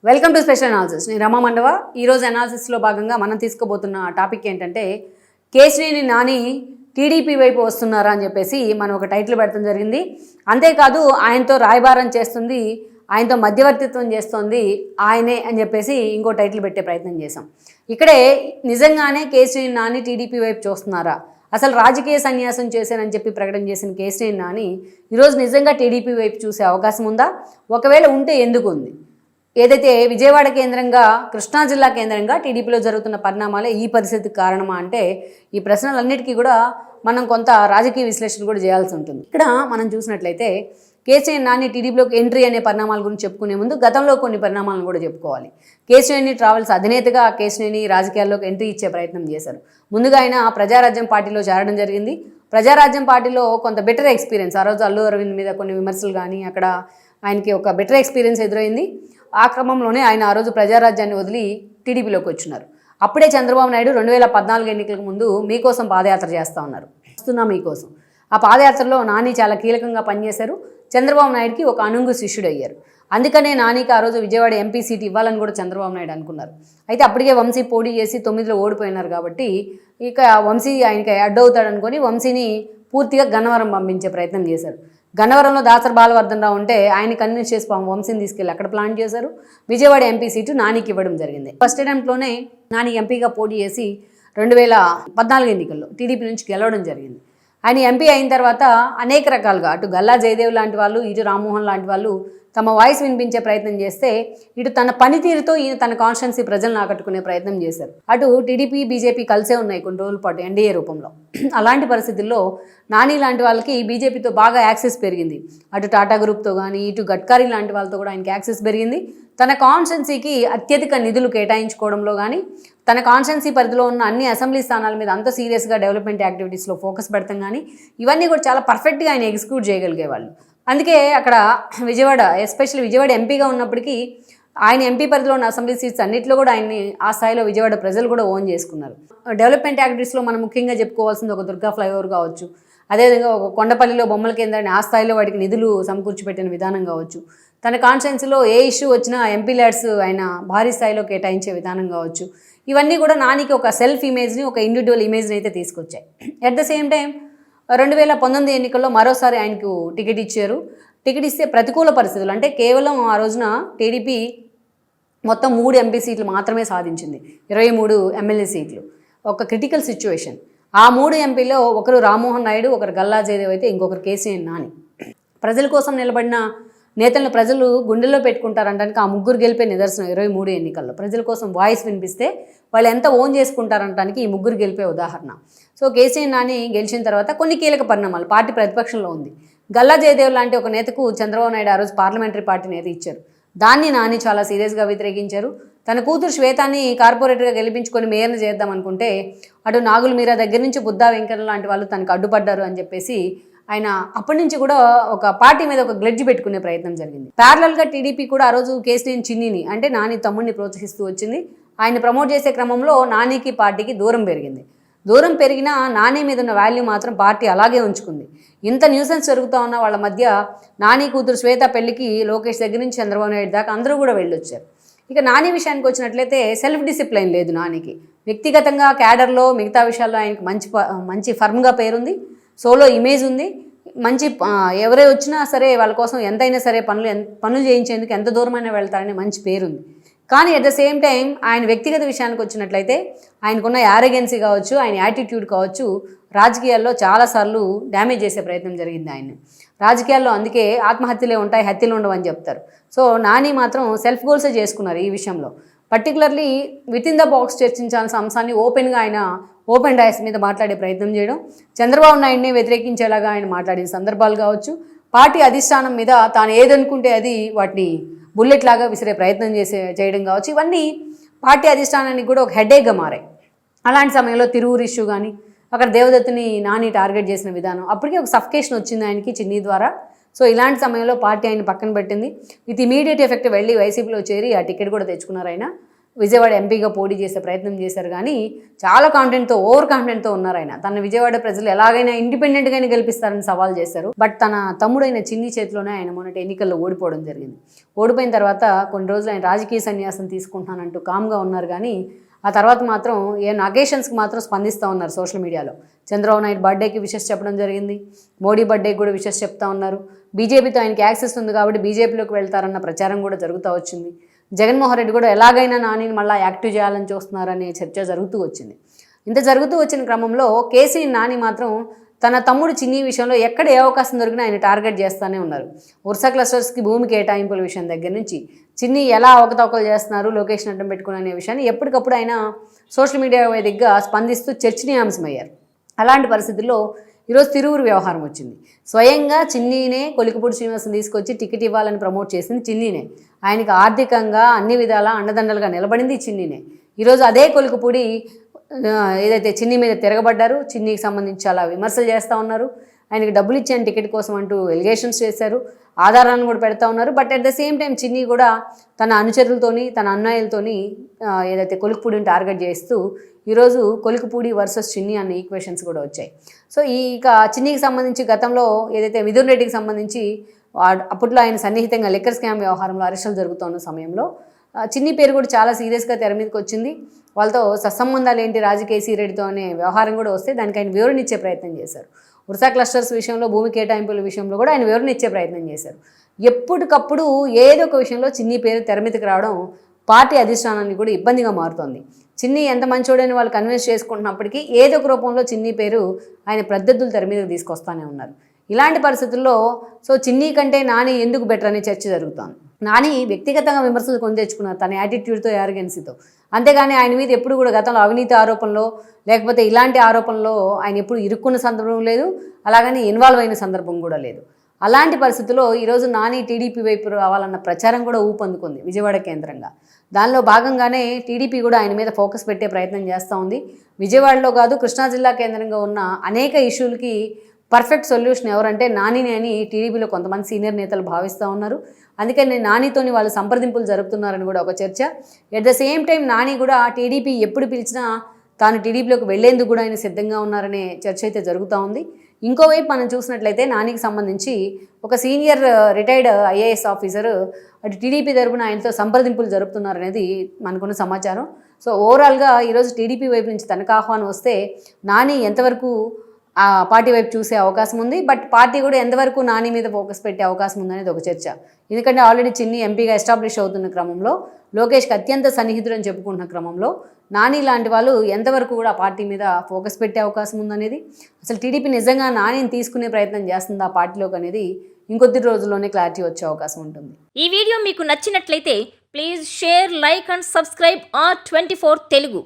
Welcome to special analysis. నేను రమా మండవ. ఈరోజు అనాలిసిస్లో భాగంగా మనం తీసుకోబోతున్న టాపిక్ ఏంటంటే కేశినేని నాని టీడీపీ వైపు వస్తున్నారా అని చెప్పేసి మనం ఒక టైటిల్ పెడతాం జరిగింది. అంతేకాదు ఆయనతో రాయబారం చేస్తుంది, ఆయనతో మధ్యవర్తిత్వం చేస్తుంది ఆయనే అని చెప్పేసి ఇంకో టైటిల్ పెట్టే ప్రయత్నం చేశాం. ఇక్కడే నిజంగానే కేశినేని నాని టీడీపీ వైపు చూస్తున్నారా, అసలు రాజకీయ సన్యాసం చేశానని చెప్పి ప్రకటన చేసిన కేశినేని నాని ఈరోజు నిజంగా టీడీపీ వైపు చూసే అవకాశం ఉందా? ఒకవేళ ఉంటే ఎందుకు ఉంది? ఏదైతే విజయవాడ కేంద్రంగా, కృష్ణా జిల్లా కేంద్రంగా టీడీపీలో జరుగుతున్న పరిణామాలే ఈ పరిస్థితికి కారణమా అంటే ఈ ప్రశ్నలన్నిటికీ కూడా మనం కొంత రాజకీయ విశ్లేషణ కూడా చేయాల్సి ఉంటుంది. ఇక్కడ మనం చూసినట్లయితే కేశినేని నాని టీడీపీలోకి ఎంట్రీ అనే పరిణామాల గురించి చెప్పుకునే ముందు గతంలో కొన్ని పరిణామాలను కూడా చెప్పుకోవాలి. కేశినేని ట్రావెల్స్ అధినేతగా కేశినేని రాజకీయాల్లోకి ఎంట్రీ ఇచ్చే ప్రయత్నం చేశారు. ముందుగా ఆయన ప్రజారాజ్యం పార్టీలో చేరడం జరిగింది. ప్రజారాజ్యం పార్టీలో కొంత బెటర్ ఎక్స్పీరియన్స్, ఆ రోజు అల్లు అరవింద్ మీద కొన్ని విమర్శలు కానీ అక్కడ ఆయనకి ఒక బెటర్ ఎక్స్పీరియన్స్ ఎదురైంది. ఆ క్రమంలోనే ఆయన ఆ రోజు ప్రజారాజ్యాన్ని వదిలి టీడీపీలోకి వచ్చినారు. అప్పుడే చంద్రబాబు నాయుడు 2014 ఎన్నికలకు ముందు మీకోసం పాదయాత్ర చేస్తూ ఉన్నారు, వస్తున్నా మీకోసం. ఆ పాదయాత్రలో నాని చాలా కీలకంగా పనిచేశారు. చంద్రబాబు నాయుడుకి ఒక అనుంగు శిష్యుడు అయ్యారు. అందుకనే నానికి ఆ రోజు విజయవాడ ఎంపీ సీట్ ఇవ్వాలని కూడా చంద్రబాబు నాయుడు అనుకున్నారు. అయితే అప్పటికే వంశీ పోటీ చేసి 9లో ఓడిపోయినారు కాబట్టి ఇక వంశీ ఆయనకి అడ్డవుతాడు అనుకొని వంశీని పూర్తిగా గన్నవరం పంపించే ప్రయత్నం చేశారు. గన్నవరంలో దాసరి బాలవర్ధన్ రావు ఉంటే ఆయన కన్విన్స్ చేసి వంశీని తీసుకెళ్ళి అక్కడ ప్లాన్ చేశారు. విజయవాడ ఎంపీ సీటు నానికి ఇవ్వడం జరిగింది. ఫస్ట్ అటెంప్ట్లోనే నాని ఎంపీగా పోటీ చేసి 2014 ఎన్నికల్లో టీడీపీ నుంచి గెలవడం జరిగింది. ఆయన ఎంపీ అయిన తర్వాత అనేక రకాలుగా అటు గల్లా జయదేవ్ లాంటి వాళ్ళు, ఇటు రామ్మోహన్ లాంటి వాళ్ళు తమ వాయిస్ వినిపించే ప్రయత్నం చేస్తే, ఇటు తన పనితీరుతో ఈయన తన కాన్స్టిట్యున్సీ ప్రజలను ఆకట్టుకునే ప్రయత్నం చేశారు. అటు టీడీపీ బీజేపీ కలిసే ఉన్నాయి కొన్ని రోజుల పాటు ఎన్డీఏ రూపంలో. అలాంటి పరిస్థితుల్లో నాని లాంటి వాళ్ళకి బీజేపీతో బాగా యాక్సెస్ పెరిగింది. అటు టాటా గ్రూప్తో కానీ, ఇటు గడ్కరీ లాంటి వాళ్ళతో కూడా ఆయనకి యాక్సెస్ పెరిగింది. తన కాన్స్టిట్యున్సీకి అత్యధిక నిధులు కేటాయించుకోవడంలో కానీ, తన కాన్స్టిట్యున్సీ పరిధిలో ఉన్న అన్ని అసెంబ్లీ స్థానాల మీద అంత సీరియస్గా డెవలప్మెంట్ యాక్టివిటీస్లో ఫోకస్ పెడతాం కానీ ఇవన్నీ కూడా చాలా పర్ఫెక్ట్గా ఆయన ఎగ్జిక్యూట్ చేయగలిగేవాళ్ళు. అందుకే అక్కడ విజయవాడ, ఎస్పెషల్లీ విజయవాడ ఎంపీగా ఉన్నప్పటికీ ఆయన ఎంపీ పరిధిలో ఉన్న అసెంబ్లీ సీట్స్ అన్నింటిలో కూడా ఆయన్ని ఆ స్థాయిలో విజయవాడ ప్రజలు కూడా ఓన్ చేసుకున్నారు. డెవలప్మెంట్ యాక్టివిటీస్లో మనం ముఖ్యంగా చెప్పుకోవాల్సింది ఒక దుర్గా ఫ్లైఓవర్ కావచ్చు, అదేవిధంగా ఒక కొండపల్లిలో బొమ్మల కేంద్రాన్ని ఆ స్థాయిలో వాటికి నిధులు సమకూర్చిపెట్టిన విధానం కావచ్చు, తన కాన్స్టిట్యున్సీలో ఏ ఇష్యూ వచ్చినా ఎంపీ ల్యాడ్స్ ఆయన భారీ స్థాయిలో కేటాయించే విధానం కావచ్చు, ఇవన్నీ కూడా నానికి ఒక సెల్ఫ్ ఇమేజ్ని, ఒక ఇండివిజువల్ ఇమేజ్ని అయితే తీసుకొచ్చాయి. అట్ ద సేమ్ టైం 2019 ఎన్నికల్లో మరోసారి ఆయనకు టికెట్ ఇచ్చారు. టికెట్ ఇస్తే ప్రతికూల పరిస్థితులు, అంటే కేవలం ఆ రోజున టీడీపీ మొత్తం 3 ఎంపీ సీట్లు మాత్రమే సాధించింది, 23 ఎమ్మెల్యే సీట్లు. ఒక క్రిటికల్ సిచ్యువేషన్. ఆ 3 ఎంపీలో ఒకరు రామ్మోహన్ నాయుడు, ఒకరు గల్లా జయదేవ్ అయితే ఇంకొకరు కేశినేని నాని. ప్రజల కోసం నిలబడిన నేతలను ప్రజలు గుండెల్లో పెట్టుకుంటారంటానికి ఆ ముగ్గురు గెలిపే నిదర్శనం. 23 ఎన్నికల్లో ప్రజల కోసం వాయిస్ వినిపిస్తే వాళ్ళు ఎంత ఓన్ చేసుకుంటారంటానికి ఈ ముగ్గురు గెలిపే ఉదాహరణ. సో కేశినేని నాని గెలిచిన తర్వాత కొన్ని కీలక పరిణామాలు, పార్టీ ప్రతిపక్షంలో ఉంది. గల్లా జయదేవ్ లాంటి ఒక నేతకు చంద్రబాబు నాయుడు ఆ రోజు పార్లమెంటరీ పార్టీ నేత ఇచ్చారు. దాన్ని నాని చాలా సీరియస్గా వ్యతిరేకించారు. తన కూతురు శ్వేతాన్ని కార్పొరేటర్గా గెలిపించుకొని మేయర్ని చేద్దాం అనుకుంటే అటు నాగుల మీరా దగ్గర నుంచి బుద్దా వెంకన్న లాంటి వాళ్ళు తనకు అడ్డుపడ్డారు అని చెప్పేసి ఆయన అప్పటి నుంచి కూడా ఒక పార్టీ మీద ఒక గ్లెడ్జ్ పెట్టుకునే ప్రయత్నం జరిగింది. ప్యారలల్గా టీడీపీ కూడా ఆ రోజు కేశినేని చిన్నిని, అంటే నాని తమ్ముడిని ప్రోత్సహిస్తూ వచ్చింది. ఆయన ప్రమోట్ చేసే క్రమంలో నానికి పార్టీకి దూరం పెరిగింది. దూరం పెరిగినా నాని మీద ఉన్న వాల్యూ మాత్రం పార్టీ అలాగే ఉంచుకుంది. ఇంత న్యూసెన్స్ జరుగుతూ ఉన్న వాళ్ళ మధ్య నాని కూతురు శ్వేత పెళ్లికి లోకేష్ దగ్గర నుంచి చంద్రబాబు నాయుడు దాకా అందరూ కూడా వెళ్ళొచ్చారు. ఇక నాని విషయానికి వచ్చినట్లయితే సెల్ఫ్ డిసిప్లైన్ లేదు నానికి. వ్యక్తిగతంగా క్యాడర్లో మిగతా విషయాల్లో ఆయనకి మంచి ఫర్మ్గా పేరుంది, సోలో ఇమేజ్ ఉంది, మంచి ఎవరే వచ్చినా సరే వాళ్ళ కోసం ఎంతైనా సరే పనులు చేయించేందుకు ఎంత దూరమైనా వెళ్తారనే మంచి పేరుంది. కానీ అట్ ద సేమ్ టైం ఆయన వ్యక్తిగత విషయానికి వచ్చినట్లయితే ఆయనకున్న యారగెన్సీ కావచ్చు, ఆయన యాటిట్యూడ్ కావచ్చు, రాజకీయాల్లో చాలాసార్లు డ్యామేజ్ చేసే ప్రయత్నం జరిగింది ఆయన్ని. రాజకీయాల్లో అందుకే ఆత్మహత్యలే ఉంటాయి, హత్యలు ఉండవని చెప్తారు. సో నాని మాత్రం సెల్ఫ్ గోల్సే చేసుకున్నారు ఈ విషయంలో. Particularly with in the box చర్చించాల్సిన అంశాన్ని ఓపెన్గా ఆయన ఓపెన్ డైస్ మీద మాట్లాడే ప్రయత్నం చేయడం, చంద్రబాబు నాయుడిని వ్యతిరేకించేలాగా ఆయన మాట్లాడిన సందర్భాలు కావచ్చు, పార్టీ అధిష్టానం మీద తాను ఏదనుకుంటే అది వాటిని బుల్లెట్ లాగా విసిరే ప్రయత్నం చేయడం కావచ్చు, ఇవన్నీ పార్టీ అధిష్టానానికి కూడా ఒక హెడేక్గా మారాయి. అలాంటి సమయంలో తిరువురు ఇష్యూ కానీ, అక్కడ దేవదత్తుని నాని టార్గెట్ చేసిన విధానం, అప్పటికే ఒక సఫికేషన్ వచ్చింది ఆయనకి చిన్ని ద్వారా. సో ఇలాంటి సమయంలో పార్టీ ఆయన పక్కన పెట్టింది. విత్ ఇమీడియట్ ఎఫెక్ట్ వెళ్ళి వైసీపీలో చేరి ఆ టికెట్ కూడా తెచ్చుకున్నారు ఆయన. విజయవాడ ఎంపీగా పోటీ చేసే ప్రయత్నం చేశారు, కానీ చాలా కాన్ఫిడెంట్తో, ఓవర్ కాన్ఫిడెంట్తో ఉన్నారు ఆయన. తన విజయవాడ ప్రజలు ఎలాగైనా ఇండిపెండెంట్గానే గెలిపిస్తారని సవాల్ చేశారు. బట్ తన తమ్ముడైన చిన్ని చేతిలోనే ఆయన మొన్నటి ఎన్నికల్లో ఓడిపోవడం జరిగింది. ఓడిపోయిన తర్వాత కొన్ని రోజులు ఆయన రాజకీయ సన్యాసం తీసుకుంటున్నానంటూ కామ్గా ఉన్నారు, కానీ ఆ తర్వాత మాత్రం ఏం అకేషన్స్కి మాత్రం స్పందిస్తూ ఉన్నారు సోషల్ మీడియాలో. చంద్రబాబు నాయుడు బర్త్డేకి విషెస్ చెప్పడం జరిగింది, మోడీ బర్త్డేకి కూడా విషెస్ చెప్తా ఉన్నారు. బీజేపీతో ఆయనకి యాక్సెస్ ఉంది కాబట్టి బీజేపీలోకి వెళ్తారన్న ప్రచారం కూడా జరుగుతూ వచ్చింది. జగన్మోహన్ రెడ్డి కూడా ఎలాగైనా నానిని మళ్ళీ యాక్టివ్ చేయాలని చూస్తున్నారనే చర్చ జరుగుతూ వచ్చింది. ఇంత జరుగుతూ వచ్చిన క్రమంలో కేసీఆర్ నాని మాత్రం తన తమ్ముడు చిన్ని విషయంలో ఎక్కడ ఏ అవకాశం దొరికినా ఆయన టార్గెట్ చేస్తూనే ఉన్నారు. ఉర్సా క్లస్టర్స్కి భూమి కేటాయింపుల విషయం దగ్గర నుంచి చిన్ని ఎలా అవకతవకలు చేస్తున్నారు, లొకేషన్ అడ్డం పెట్టుకుని అనే విషయాన్ని ఎప్పటికప్పుడు ఆయన సోషల్ మీడియా వేదికగా స్పందిస్తూ చర్చనీయాంశమయ్యారు. అలాంటి పరిస్థితుల్లో ఈరోజు తిరువురు వ్యవహారం వచ్చింది. స్వయంగా చిన్నీనే కొలికపూడి శ్రీనివాసం తీసుకొచ్చి టికెట్ ఇవ్వాలని ప్రమోట్ చేసింది చిన్నీనే. ఆయనకి ఆర్థికంగా అన్ని విధాలా అండదండలుగా నిలబడింది చిన్నీనే. ఈరోజు అదే కొలికపూడి ఏదైతే చిన్ని మీద తిరగబడ్డారు, చిన్నీకి సంబంధించి చాలా విమర్శలు చేస్తూ ఉన్నారు. ఆయనకి డబ్బులు ఇచ్చాను టికెట్ కోసం అంటూ ఎలిగేషన్స్ చేశారు, ఆధారాలను కూడా పెడతా ఉన్నారు. But at the same time చిన్ని కూడా తన అనుచరులతోని, తన అన్నయ్యలతోని ఏదైతే కొలికపూడిని టార్గెట్ చేస్తూ ఈరోజు కొలికపూడి వర్సెస్ చిన్ని అన్న ఈక్వేషన్స్ కూడా వచ్చాయి. సో ఇక చిన్నికి సంబంధించి గతంలో ఏదైతే మిథున్ రెడ్డికి సంబంధించి అప్పట్లో ఆయన సన్నిహితంగా లిక్కర్ స్కామ్ వ్యవహారంలో అరెస్టులు జరుగుతున్న సమయంలో చిన్ని పేరు కూడా చాలా సీరియస్గా తెర మీదకి వచ్చింది. వాళ్ళతో సత్సంబంధాలు ఏంటి రాజకేసీ రెడ్డితో అనే వ్యవహారం కూడా వస్తే దానికి ఆయన వివరణ ఇచ్చే ప్రయత్నం చేశారు. ఉర్సా క్లస్టర్స్ విషయంలో, భూమి కేటాయింపుల విషయంలో కూడా ఆయన వివరణ ఇచ్చే ప్రయత్నం చేశారు. ఎప్పటికప్పుడు ఏదో ఒక విషయంలో చిన్ని పేరు తెర మీదకి రావడం పార్టీ అధిష్టానాన్ని కూడా ఇబ్బందిగా మారుతోంది. చిన్ని ఎంత మంచోడని వాళ్ళు కన్విన్స్ చేసుకుంటున్నప్పటికీ ఏదో ఒక రూపంలో చిన్ని పేరు ఆయన ప్రత్యర్థులు తెర మీదకి తీసుకొస్తానే ఉన్నారు. ఇలాంటి పరిస్థితుల్లో చిన్ని కంటే నాని ఎందుకు బెటర్ అనే చర్చ జరుగుతోంది. నాని వ్యక్తిగతంగా విమర్శలు కొని తెచ్చుకున్నారు తన యాటిట్యూడ్తో, యారగెన్సీతో. అంతేగాని ఆయన మీద ఎప్పుడు కూడా గతంలో అవినీతి ఆరోపణలో లేకపోతే ఇలాంటి ఆరోపణలో ఆయన ఎప్పుడు ఇరుక్కున్న సందర్భం లేదు, అలాగని ఇన్వాల్వ్ అయిన సందర్భం కూడా లేదు. అలాంటి పరిస్థితుల్లో ఈరోజు నాని టీడీపీ వైపు రావాలన్న ప్రచారం కూడా ఊపందుకుంది విజయవాడ కేంద్రంగా. దానిలో భాగంగానే టీడీపీ కూడా ఆయన మీద ఫోకస్ పెట్టే ప్రయత్నం చేస్తూ ఉంది. విజయవాడలో కాదు, కృష్ణా జిల్లా కేంద్రంగా ఉన్న అనేక ఇష్యూలకి పర్ఫెక్ట్ సొల్యూషన్ ఎవరంటే నానిని అని టీడీపీలో కొంతమంది సీనియర్ నేతలు భావిస్తూ ఉన్నారు. అందుకని నానితోని వాళ్ళు సంప్రదింపులు జరుపుతున్నారని కూడా ఒక చర్చ. At the same time Nani కూడా టీడీపీ ఎప్పుడు పిలిచినా తాను టీడీపీలోకి వెళ్లేందుకు కూడా ఆయన సిద్ధంగా ఉన్నారనే చర్చ అయితే జరుగుతూ ఉంది. ఇంకోవైపు మనం చూసినట్లయితే నానికి సంబంధించి ఒక సీనియర్ రిటైర్డ్ ఐఏఎస్ ఆఫీసర్ అటు టీడీపీ తరపున ఆయనతో సంప్రదింపులు జరుపుతున్నారనేది మనకున్న సమాచారం. ఓవరాల్గా ఈరోజు టీడీపీ వైపు నుంచి తనకు ఆహ్వానం వస్తే నాని ఎంతవరకు ఆ పార్టీ వైపు చూసే అవకాశం ఉంది, బట్ పార్టీ కూడా ఎంతవరకు నాని మీద ఫోకస్ పెట్టే అవకాశం ఉందనేది ఒక చర్చ. ఎందుకంటే ఆల్రెడీ చిన్ని ఎంపీగా ఎస్టాబ్లిష్ అవుతున్న క్రమంలో, లోకేష్కి అత్యంత సన్నిహితుడు అని చెప్పుకుంటున్న క్రమంలో నాని లాంటి వాళ్ళు ఎంతవరకు కూడా ఆ పార్టీ మీద ఫోకస్ పెట్టే అవకాశం ఉందనేది, అసలు టీడీపీ నిజంగా నానిని తీసుకునే ప్రయత్నం చేస్తుంది ఆ పార్టీలోకి అనేది ఇంకొద్ది రోజుల్లోనే క్లారిటీ వచ్చే అవకాశం ఉంటుంది. ఈ వీడియో మీకు నచ్చినట్లయితే please share, like and subscribe R24 Telugu.